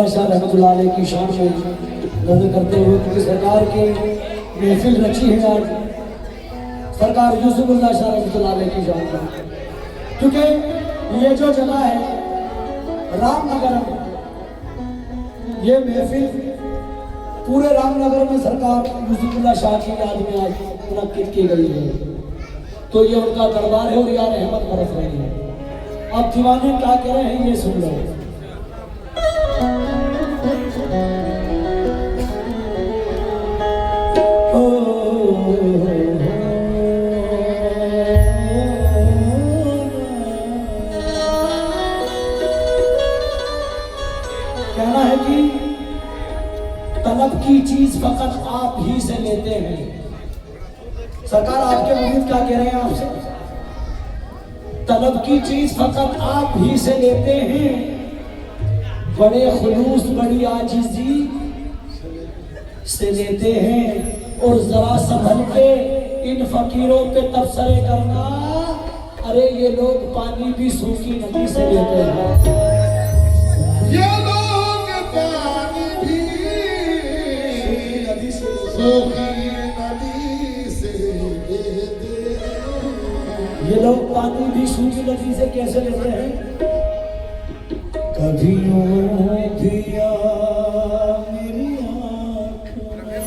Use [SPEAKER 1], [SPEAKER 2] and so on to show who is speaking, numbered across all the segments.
[SPEAKER 1] शाह रहमतुल्लाह अलैह की शान में नजर करते हुए, क्योंकि सरकार की महफिल रची है आज सरकार यूसुफुल्लाह शाह रहमतुल्लाह अलैह की शान में। क्योंकि ये जो जगह है रामनगर में, ये महफिल पूरे रामनगर में सरकार यूसुफुल्लाह शाह की याद में आज मुनक्किद की गई है। तो ये उनका दरबार है और यार रहमत बरस रही है। अब दीवाने क्या कह रहे हैं ये सुन लो। कहना है कि तलब की चीज फकत आप ही से लेते हैं। सरकार आपके मुरीद क्या कह रहे हैं आपसे? तलब की चीज फकत आप ही से लेते हैं, बड़े खुलूस बड़ी आजिज़ी से लेते हैं। और जरा संभल के इन फकीरों पे तबसरे करना, अरे ये लोग पानी भी सूखी नदी से लेते हैं।
[SPEAKER 2] ये लोग पानी भी
[SPEAKER 1] नदी से
[SPEAKER 2] सूखी नदी से लेते हैं।
[SPEAKER 1] ये लोग पानी भी सूखी नदी से कैसे लेते हैं? कभी यूं भी आ मेरी आँख में,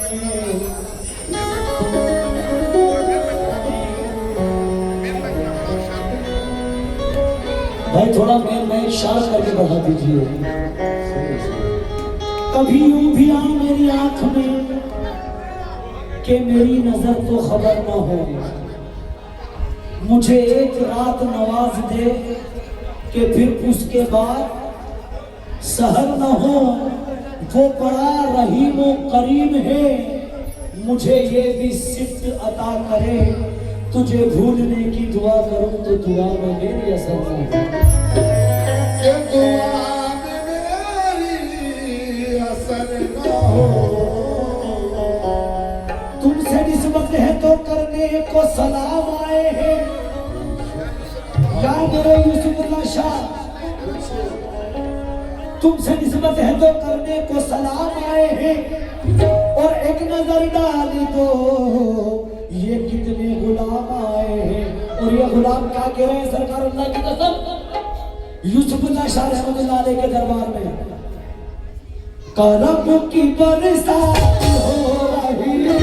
[SPEAKER 1] भाई थोड़ा मैं इशारा करके बढ़ा दीजिए। कभी यूं भी आ मेरी आँख में कि मेरी नजर तो खबर न हो, मुझे एक रात नवाज दे कि फिर उसके बाद सहर न हो। वो बड़ा रहीम व करीम है, मुझे ये भी सिफ्त अता करे। तुझे भूलने की दुआ करूं तो दुआ में मेरी असर न हो।
[SPEAKER 2] ये दुआ में मेरी असर न हो।
[SPEAKER 1] तुमसे निस्बत है तो करने को सलाम आए हैं, या मेरे यूसुफुल्लाह शाह। तुमसे निस्बत है तो करने को सलाम आए हैं, और एक नजर डाल दो ये कितने गुलाम आए हैं। और ये गुलाम क्या कह रहे हैं सरकार अल्लाह की कसम यूसुफुल्लाह शाह रहमतुल्लाह अलैह के दरबार में? करम की बरसात हो रही है,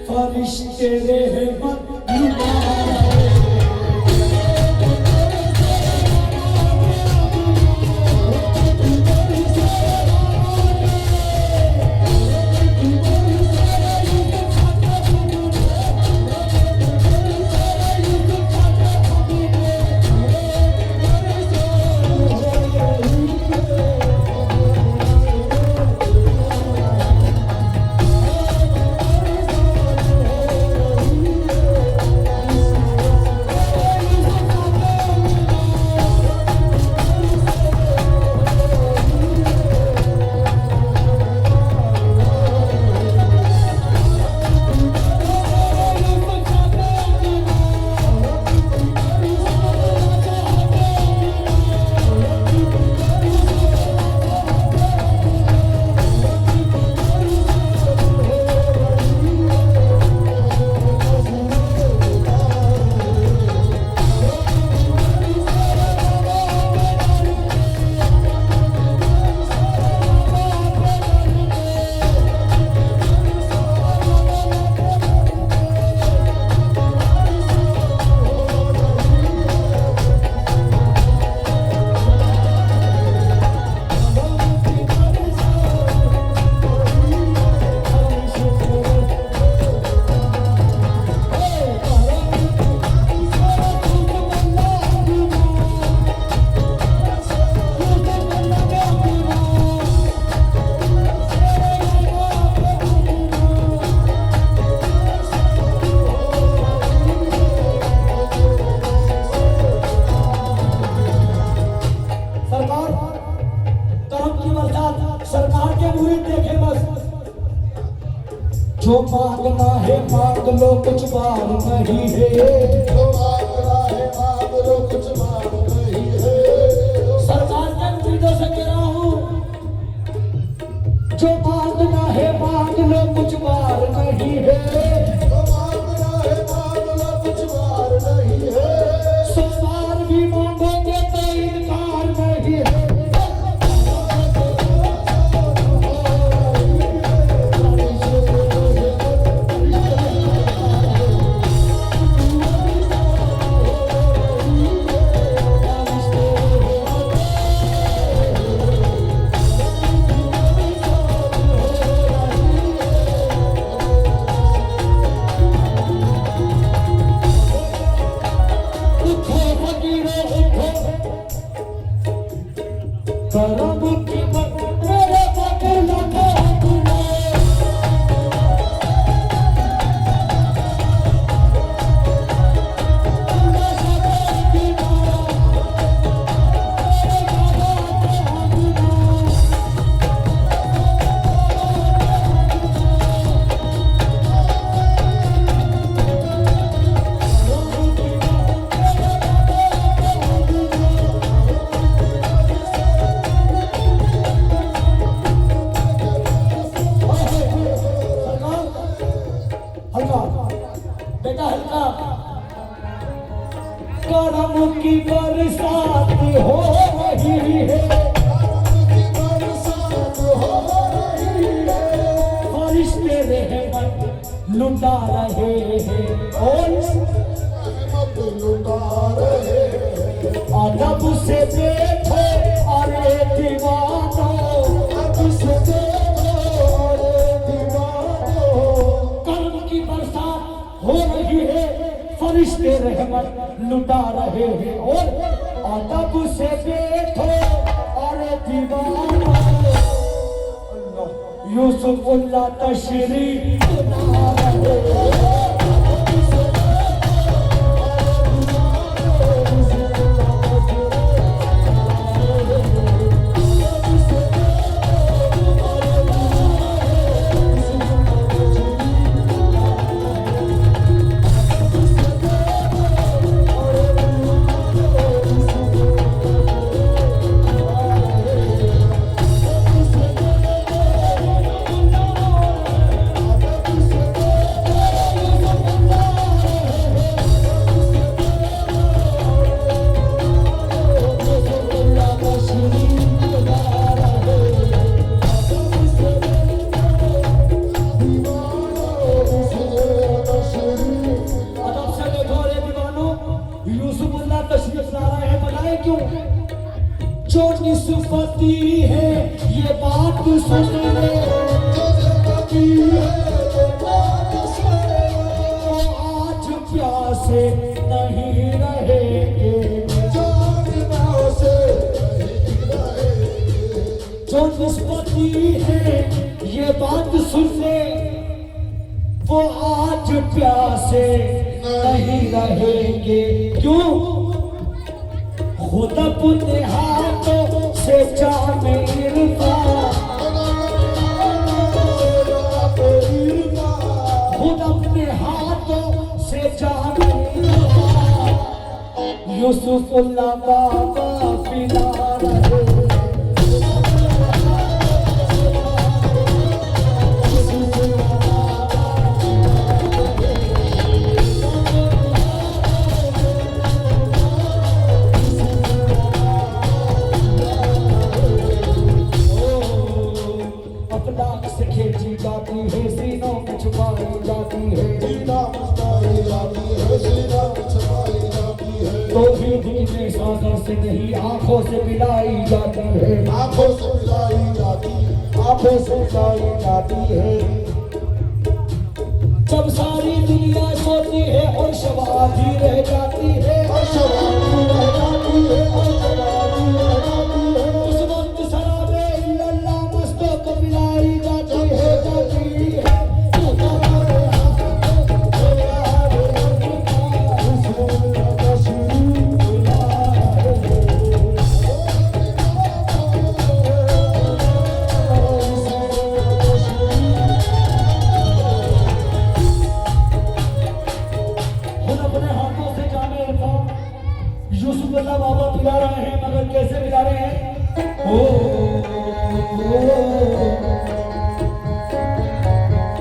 [SPEAKER 1] फरिश्ते रहमत जो मांगना है मांग लो कुछ बार नहीं है,
[SPEAKER 2] जो मांगना है मांग लो कुछ बार नहीं है।
[SPEAKER 1] सरकार के उम्मीदों से कह रहा हूँ, जो मांगना है मांग लो कुछ बार नहीं है,
[SPEAKER 2] जो मांगना है मांग लो कुछ बार नहीं है।
[SPEAKER 1] 100 बार भी मांगोगे तो इनकार नहीं है। करम की मेरे पगला बेटा हल्का, करम की बरसात हो रही है,
[SPEAKER 2] की बरसात हो रही है।
[SPEAKER 1] फरिश्ते रहमत लुटा रहे हैं और
[SPEAKER 2] रहमत लुटा रहे हैं।
[SPEAKER 1] अदब से देखो अरे दीवानो,
[SPEAKER 2] अदब से देखो अरे दीवानो,
[SPEAKER 1] कर्म की बरसात हो रही है, फरिश्ते रहमत लुटा रहे हैं और अदब से देखो अरे दीवानो, यूसुफुल्लाह तशरीफ ला रहे हैं। यूसुफुल्लाह तशरीफ ला रहे हैं, बताए क्यों? जो निस्बती है ये बात सुन ले, वो आज प्यासे नहीं रहेंगे, जो निस्बती है ये बात सुन ले, वो आज प्यासे नहीं रहेंगे। क्यों? खुद अपने हाथों से जामे इरफान, खुद अपने हाथों से जामे इरफान, यूसुफुल्लाह बाबा पिला रहे। जाती है सीनों में छुपाई जाती है, तो भी दिल में सागर से नहीं आंखों से मिलाई जाती है,
[SPEAKER 2] आंखों से मिलाई जाती है,
[SPEAKER 1] आंखों से मिलाई जाती है। जब सारी दुनिया सोती है और शब आधी रह जाती है,
[SPEAKER 2] और शबानी रह जाती है, और शबानी रह जाती है।
[SPEAKER 1] उस वक्त शराबे इल्लल्लाह मस्तों को मिलाई जाती है, जाती है।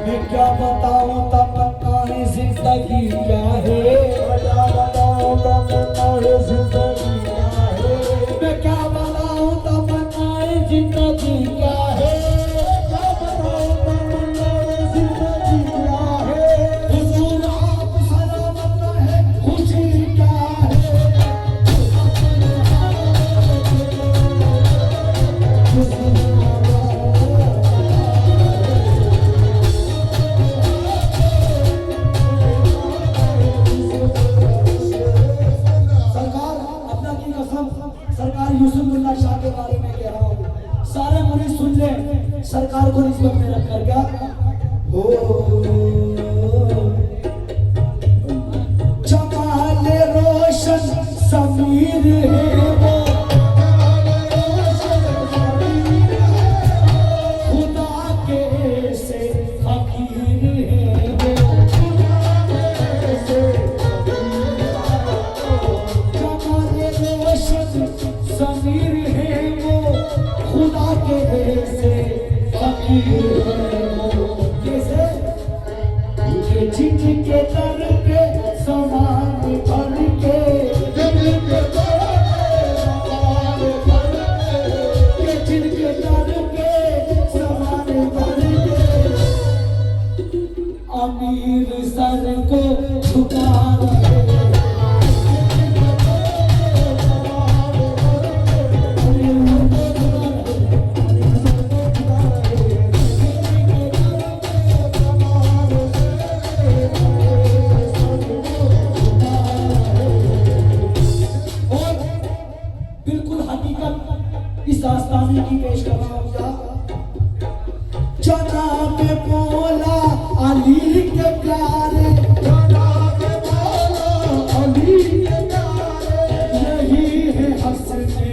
[SPEAKER 1] मैं क्या बताऊं तमन्ना है जिंदगी क्या है,
[SPEAKER 2] क्या बताऊं तमन्ना है जिंदगी क्या है,
[SPEAKER 1] मैं क्या बताऊं तमन्ना है जिंदगी क्या है,
[SPEAKER 2] क्या बताऊं तमन्ना है जिंदगी क्या है,
[SPEAKER 1] हुजूर आप सलामत रहे खुशी क्या है, सरकार अपना की कसम सरकार यूसुफुल्लाह शाह के बारे में कह रहा हूँ, सारे मुरीद सुन ले सरकार को निस्बत में रख कर क्या जमाल रोशन समीर है वो, खुदा के से फकीर है वो, जमाल रोशन समीर है वो, खुदा के से फकीर है वो, कैसे ये जिनके दर पे समान भर के,
[SPEAKER 2] जिनके दर पे समान भर के,
[SPEAKER 1] ये जिनके दर पे समान भर के, अमीर सर को झुका रहे, और बिल्कुल हकीकत इस आस्ताने की पेश कर रहा हूँ क्या, जनाब मौला अली के प्यारे,
[SPEAKER 2] जनाब मौला अली के प्यारे,
[SPEAKER 1] यही है हंसने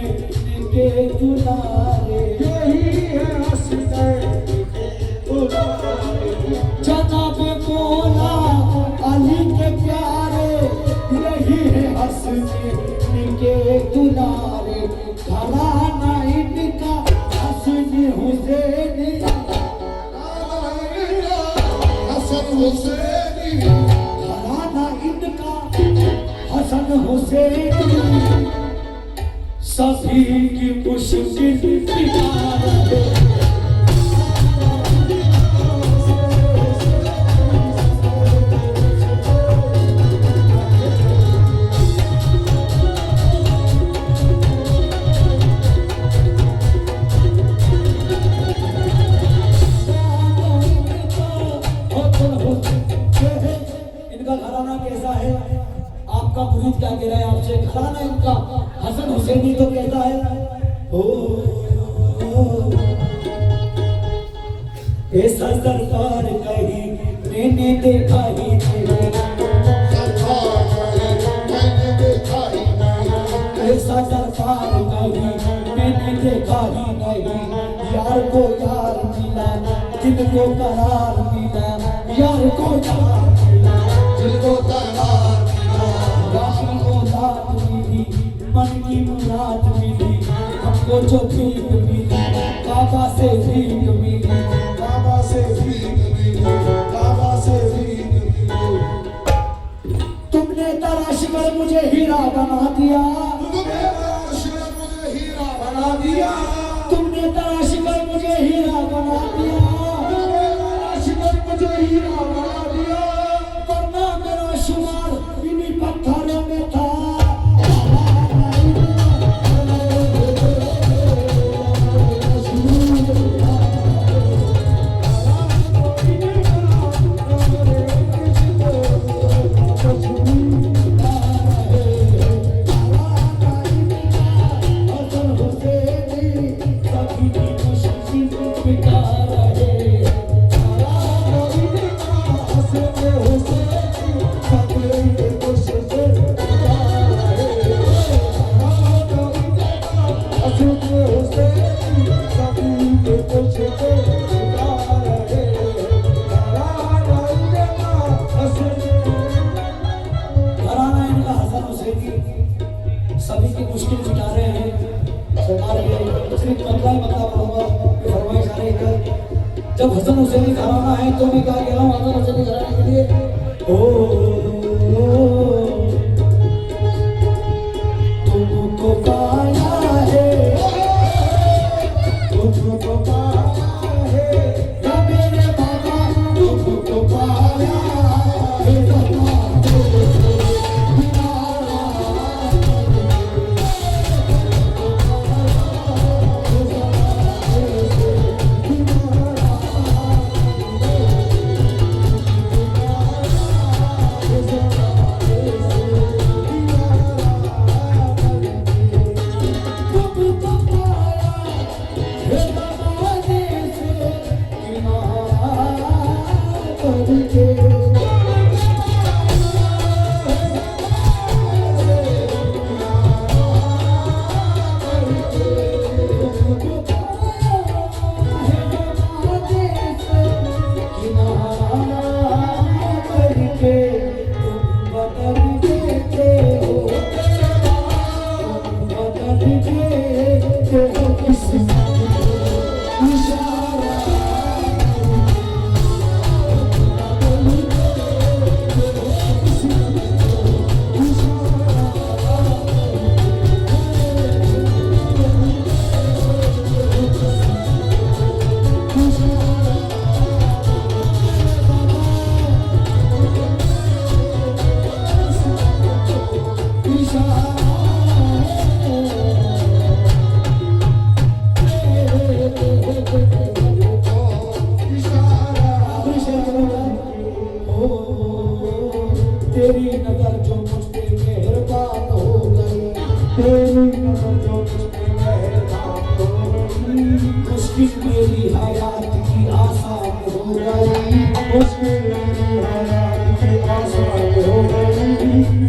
[SPEAKER 1] के दुलारे,
[SPEAKER 2] यही है हंसने के दुलारे,
[SPEAKER 1] जनाब मौला अली के प्यारे, यही है हंसने के दुलारे, घराना इनका हसन हुसैनी,
[SPEAKER 2] हसन हुसैनी,
[SPEAKER 1] घराना इनका हसन हुसैनी, सभी की मुश्किल मिटा रहे, इनका घराना कैसा है, आपका मुरीद क्या कह रहा है आपसे, घराना इनका हसन हुसैनी तो कहता है ऐसा सरकार कहीं मैंने देखा ही नहीं,
[SPEAKER 2] सरकार मैंने देखा ही नहीं,
[SPEAKER 1] ऐसा सरकार कहीं मैंने देखा ही नहीं, यार को यार मिला दिल को करार मिला, यार को यार मिला
[SPEAKER 2] दिल को करार मिला,
[SPEAKER 1] बाकी को दात मिली, मन की मुराद मिली, हमको जो भीख मिली काबा से भीख मिली,
[SPEAKER 2] काबा से भीख मिली, काबा से भीख मिली,
[SPEAKER 1] तुमने तराश कर मुझे हीरा बना दिया,
[SPEAKER 2] तुमने तराश कर मुझे हीरा बना दिया,
[SPEAKER 1] तुमने तराश कर मुझे हीरा बना दिया,
[SPEAKER 2] तुमने तराश कर मुझे हीरा बना दिया,
[SPEAKER 1] वरना मेरा शुमार इन्हीं पत्थरों में था, जब हसन हुसैनी घराना है तो भी गा गया हूँ हसन हुसैनी घराने के लिए। तुमको पाया है, तुमको पाया है या मेरे बाबा, तुमको पाया है बाबा। तेरी नजर जो मुझ पे मेहरबान हो गई, तेरी नजर जो मुझ पे मेहरबान हो गई, मुश्किल मेरी हयात की आसान हो गई, मुश्किल मेरी हयात की आसान हो गई।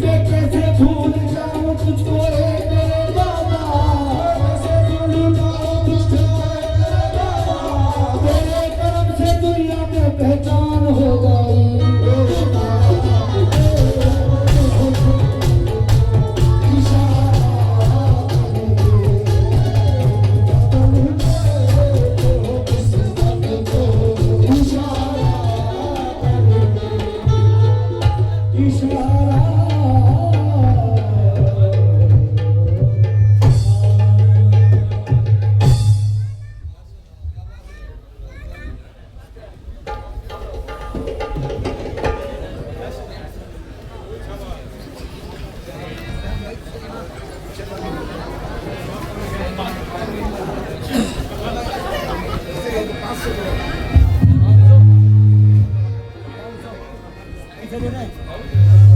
[SPEAKER 1] मैं कैसे भूल जाऊं तुझको ए मेरे बाबा, कैसे भूल जाऊं तुझको ए मेरे बाबा, तेरे करम से दुनिया में पहचान हो गई।
[SPEAKER 3] Kita dia naik.